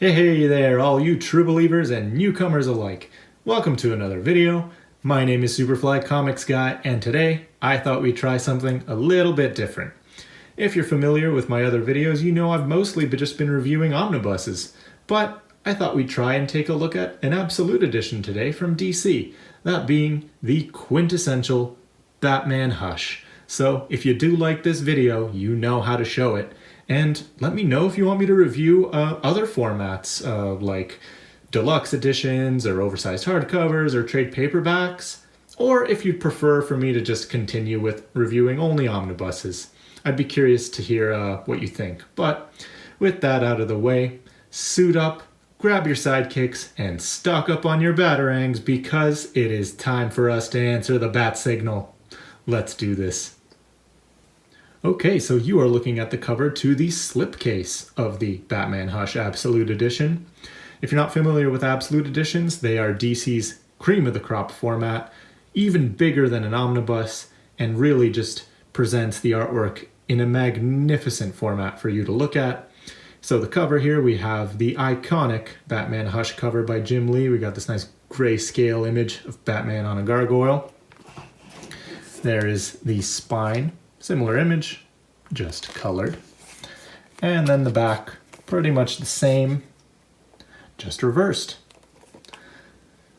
Hey there, all you true believers and newcomers alike. Welcome to another video. My name is Superfly Comics Guy, and today I thought we'd try something a little bit different. If you're familiar with my other videos, you know I've mostly just been reviewing omnibuses, but I thought we'd try and take a look at an Absolute Edition today from DC, that being the quintessential Batman Hush. So if you do like this video, you know how to show it. And let me know if you want me to review other formats like deluxe editions or oversized hardcovers or trade paperbacks, or if you'd prefer for me to just continue with reviewing only omnibuses. I'd be curious to hear what you think. But with that out of the way, suit up, grab your sidekicks, and stock up on your batarangs because it is time for us to answer the bat signal. Let's do this. Okay, so you are looking at the cover to the slipcase of the Batman Hush Absolute Edition. If you're not familiar with Absolute Editions, they are DC's cream of the crop format, even bigger than an omnibus, and really just presents the artwork in a magnificent format for you to look at. So the cover here, we have the iconic Batman Hush cover by Jim Lee. We got this nice grayscale image of Batman on a gargoyle. There is the spine. Similar image, just colored. And then the back, pretty much the same, just reversed.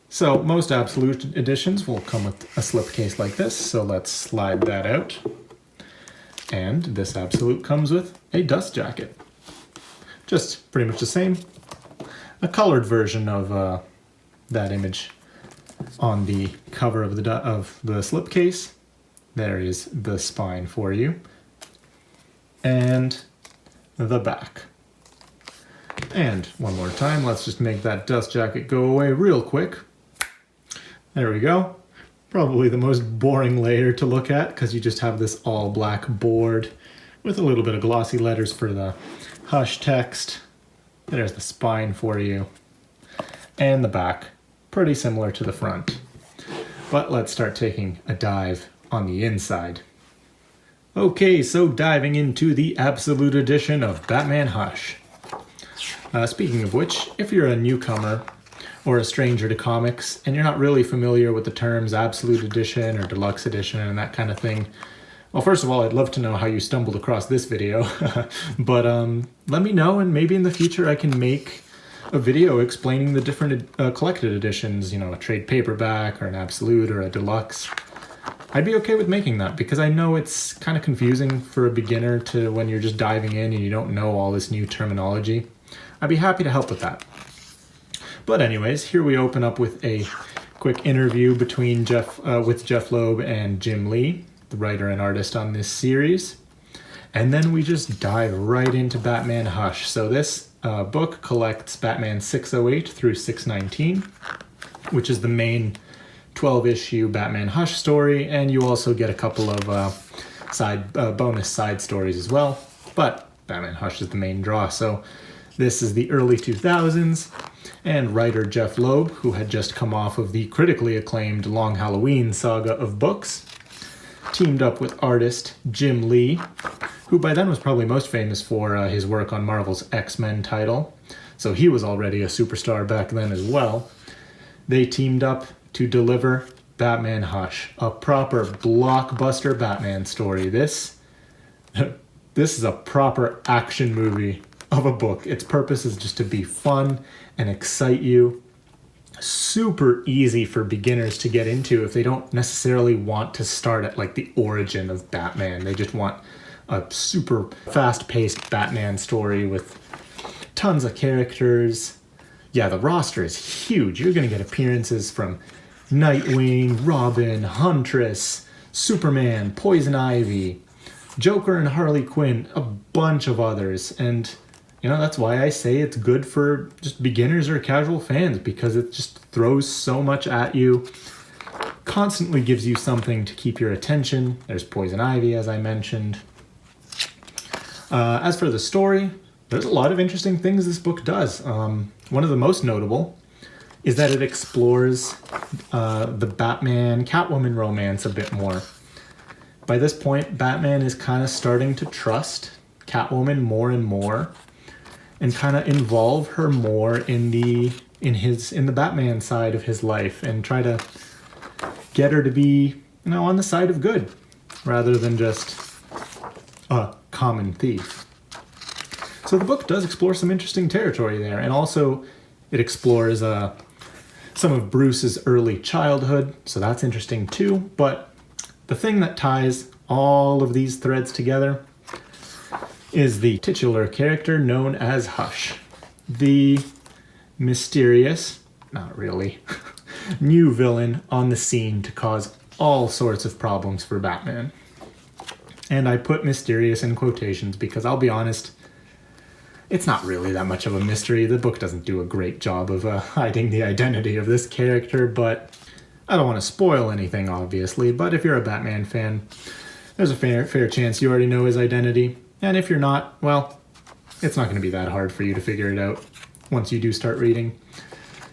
So most Absolute editions will come with a slipcase like this, so let's slide that out. And this Absolute comes with a dust jacket. Just pretty much the same. A colored version of that image on the cover of the slipcase. There is the spine for you, and the back. And one more time, let's just make that dust jacket go away real quick. There we go. Probably the most boring layer to look at because you just have this all black board with a little bit of glossy letters for the Hush text. There's the spine for you, and the back, pretty similar to the front. But let's start taking a dive on the inside. Okay, so diving into the Absolute Edition of Batman Hush. Speaking of which, if you're a newcomer or a stranger to comics and you're not really familiar with the terms Absolute Edition or Deluxe Edition and that kind of thing, well, first of all, I'd love to know how you stumbled across this video, but let me know, and maybe in the future I can make a video explaining the different collected editions, you know, a trade paperback or an Absolute or a Deluxe. I'd be okay with making that because I know it's kind of confusing for a beginner to when you're just diving in and you don't know all this new terminology. I'd be happy to help with that. But anyways, here we open up with a quick interview between with Jeff Loeb and Jim Lee, the writer and artist on this series. And then we just dive right into Batman Hush. So this book collects Batman 608 through 619, which is the main 12-issue Batman Hush story, and you also get a couple of bonus side stories as well, but Batman Hush is the main draw. So this is the early 2000s, and writer Jeff Loeb, who had just come off of the critically acclaimed Long Halloween saga of books, teamed up with artist Jim Lee, who by then was probably most famous for his work on Marvel's X-Men title, so he was already a superstar back then as well. They teamed up to deliver Batman Hush, a proper blockbuster Batman story. This is a proper action movie of a book. Its purpose is just to be fun and excite you. Super easy for beginners to get into if they don't necessarily want to start at like the origin of Batman. They just want a super fast-paced Batman story with tons of characters. Yeah, the roster is huge. You're going to get appearances from Nightwing, Robin, Huntress, Superman, Poison Ivy, Joker and Harley Quinn, a bunch of others. And, you know, that's why I say it's good for just beginners or casual fans, because it just throws so much at you, constantly gives you something to keep your attention. There's Poison Ivy, as I mentioned. As for the story, there's a lot of interesting things this book does. One of the most notable is that it explores the Batman-Catwoman romance a bit more. By this point, Batman is kind of starting to trust Catwoman more and more, and kind of involve her more in the Batman side of his life and try to get her to be, on the side of good rather than just a common thief. So the book does explore some interesting territory there, and also it explores some of Bruce's early childhood, so that's interesting too. But the thing that ties all of these threads together is the titular character known as Hush, the mysterious, not really, new villain on the scene to cause all sorts of problems for Batman. And I put mysterious in quotations because I'll be honest, it's not really that much of a mystery. The book doesn't do a great job of hiding the identity of this character, but I don't want to spoil anything, obviously. But if you're a Batman fan, there's a fair chance you already know his identity. And if you're not, well, it's not going to be that hard for you to figure it out once you do start reading.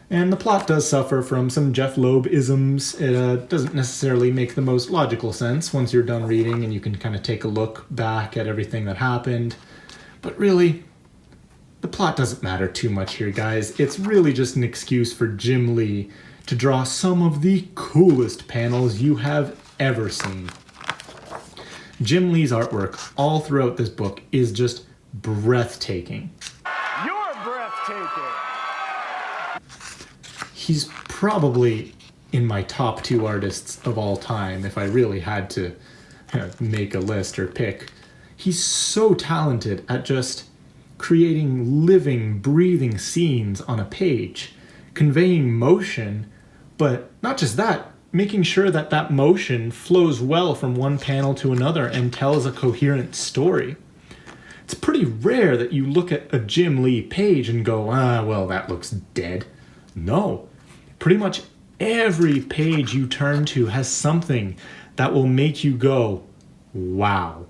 And the plot does suffer from some Jeff Loeb-isms. It doesn't necessarily make the most logical sense once you're done reading and you can kind of take a look back at everything that happened. But really, the plot doesn't matter too much here, guys. It's really just an excuse for Jim Lee to draw some of the coolest panels you have ever seen. Jim Lee's artwork all throughout this book is just breathtaking. You're breathtaking! He's probably in my top 2 artists of all time if I really had to make a list or pick. He's so talented at just creating living, breathing scenes on a page, conveying motion, but not just that, making sure that that motion flows well from one panel to another and tells a coherent story. It's pretty rare that you look at a Jim Lee page and go, well, that looks dead. No, pretty much every page you turn to has something that will make you go, wow,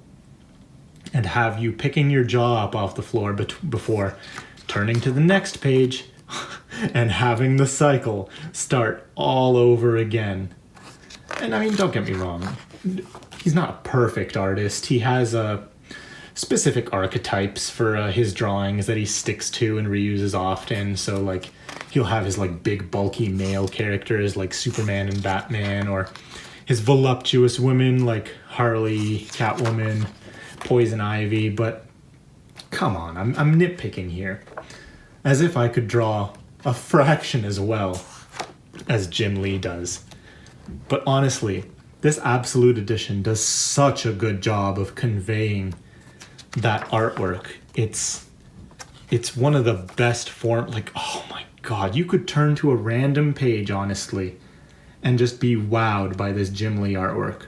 and have you picking your jaw up off the floor before turning to the next page and having the cycle start all over again. And I mean, don't get me wrong, he's not a perfect artist. He has specific archetypes for his drawings that he sticks to and reuses often. So like he'll have his like big bulky male characters like Superman and Batman, or his voluptuous women like Harley, Catwoman, Poison Ivy, but come on, I'm nitpicking here. As if I could draw a fraction as well as Jim Lee does. But honestly, this Absolute Edition does such a good job of conveying that artwork. It's one of the best form, like, oh my god, you could turn to a random page, honestly, and just be wowed by this Jim Lee artwork.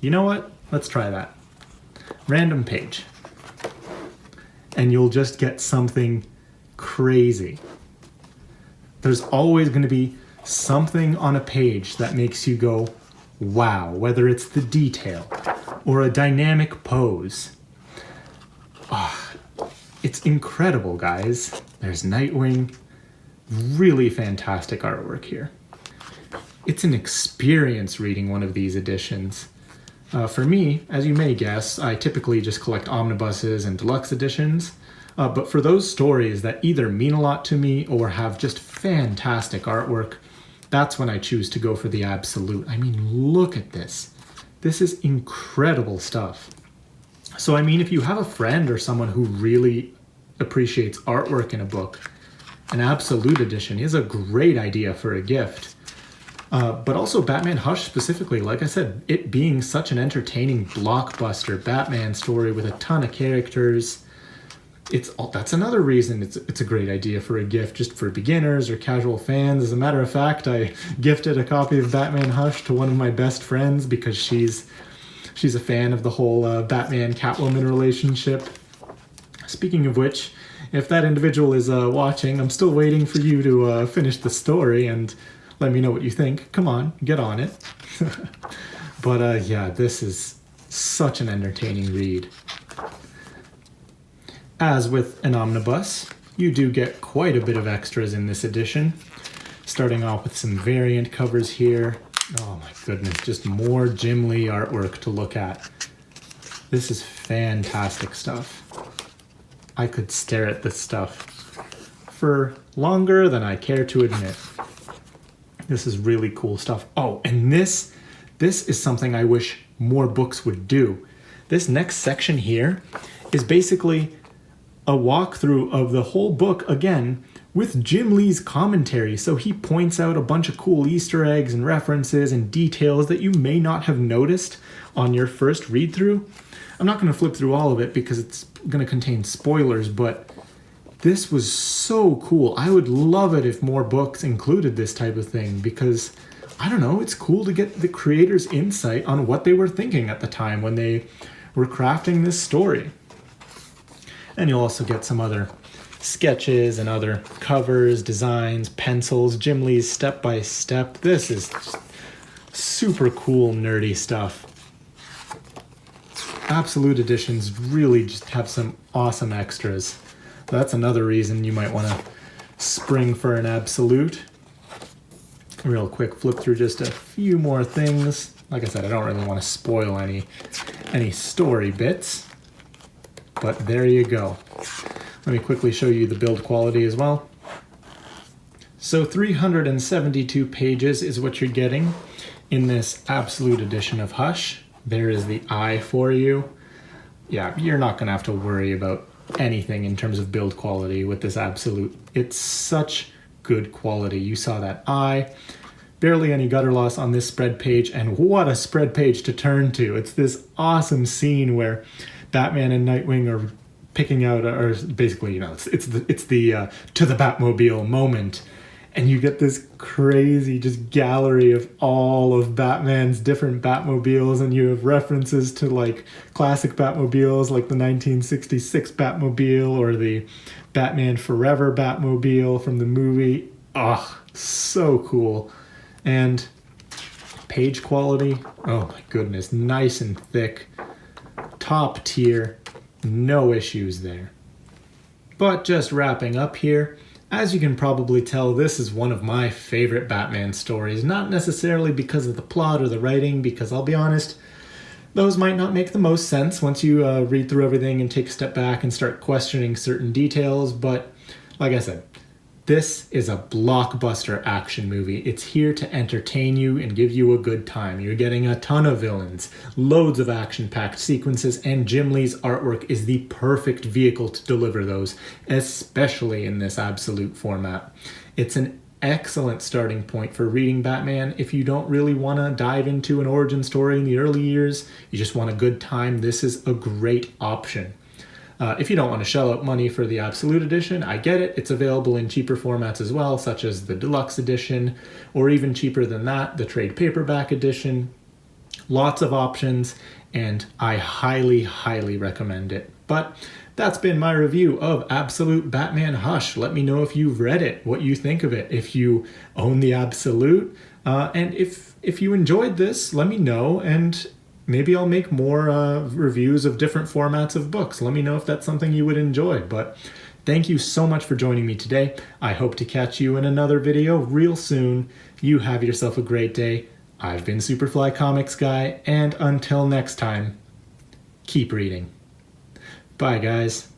You know what? Let's try that. Random page. And you'll just get something crazy. There's always going to be something on a page that makes you go, wow, whether it's the detail or a dynamic pose. It's incredible, guys. There's Nightwing. Really fantastic artwork here. It's an experience reading one of these editions. For me, as you may guess, I typically just collect omnibuses and deluxe editions. But for those stories that either mean a lot to me or have just fantastic artwork, that's when I choose to go for the Absolute. I mean, look at this. This is incredible stuff. So, I mean, if you have a friend or someone who really appreciates artwork in a book, an Absolute edition is a great idea for a gift. But also Batman Hush specifically, like I said, it being such an entertaining blockbuster Batman story with a ton of characters, that's another reason it's a great idea for a gift just for beginners or casual fans. As a matter of fact, I gifted a copy of Batman Hush to one of my best friends because she's a fan of the whole Batman-Catwoman relationship. Speaking of which, if that individual is watching, I'm still waiting for you to finish the story and let me know what you think. Come on, get on it. But yeah, this is such an entertaining read. As with an omnibus, you do get quite a bit of extras in this edition. Starting off with some variant covers here. Oh my goodness, just more Jim Lee artwork to look at. This is fantastic stuff. I could stare at this stuff for longer than I care to admit. This is really cool stuff. Oh, and this is something I wish more books would do. This next section here is basically a walkthrough of the whole book again with Jim Lee's commentary. So he points out a bunch of cool Easter eggs and references and details that you may not have noticed on your first read through. I'm not going to flip through all of it because it's going to contain spoilers, but this was so cool. I would love it if more books included this type of thing because, I don't know, it's cool to get the creators' insight on what they were thinking at the time when they were crafting this story. And you'll also get some other sketches and other covers, designs, pencils, Jim Lee's step-by-step. This is just super cool, nerdy stuff. Absolute editions really just have some awesome extras. That's another reason you might want to spring for an Absolute. Real quick, flip through just a few more things. Like I said, I don't really want to spoil any story bits, but there you go. Let me quickly show you the build quality as well. So 372 pages is what you're getting in this Absolute edition of Hush. There is the eye for you. Yeah, you're not going to have to worry about anything in terms of build quality with this Absolute. It's such good quality. You saw that eye. Barely any gutter loss on this spread page, and what a spread page to turn to. It's this awesome scene where Batman and Nightwing are picking out, or basically, you know, it's the to the Batmobile moment, and you get this crazy just gallery of all of Batman's different Batmobiles, and you have references to like classic Batmobiles like the 1966 Batmobile or the Batman Forever Batmobile from the movie. Oh, so cool. And page quality, oh my goodness, nice and thick, top tier, no issues there. But just wrapping up here, as you can probably tell, this is one of my favorite Batman stories, not necessarily because of the plot or the writing, because I'll be honest, those might not make the most sense once you read through everything and take a step back and start questioning certain details, but like I said, this is a blockbuster action movie. It's here to entertain you and give you a good time. You're getting a ton of villains, loads of action-packed sequences, and Jim Lee's artwork is the perfect vehicle to deliver those, especially in this Absolute format. It's an excellent starting point for reading Batman. If you don't really want to dive into an origin story in the early years, you just want a good time, this is a great option. If you don't want to shell out money for the Absolute edition, I get it. It's available in cheaper formats as well, such as the deluxe edition, or even cheaper than that, the trade paperback edition. Lots of options, and I highly, highly recommend it. But that's been my review of Absolute Batman Hush. Let me know if you've read it, what you think of it, if you own the Absolute, and if you enjoyed this, let me know, and maybe I'll make more reviews of different formats of books. Let me know if that's something you would enjoy. But thank you so much for joining me today. I hope to catch you in another video real soon. You have yourself a great day. I've been Superfly Comics Guy, and until next time, keep reading. Bye, guys.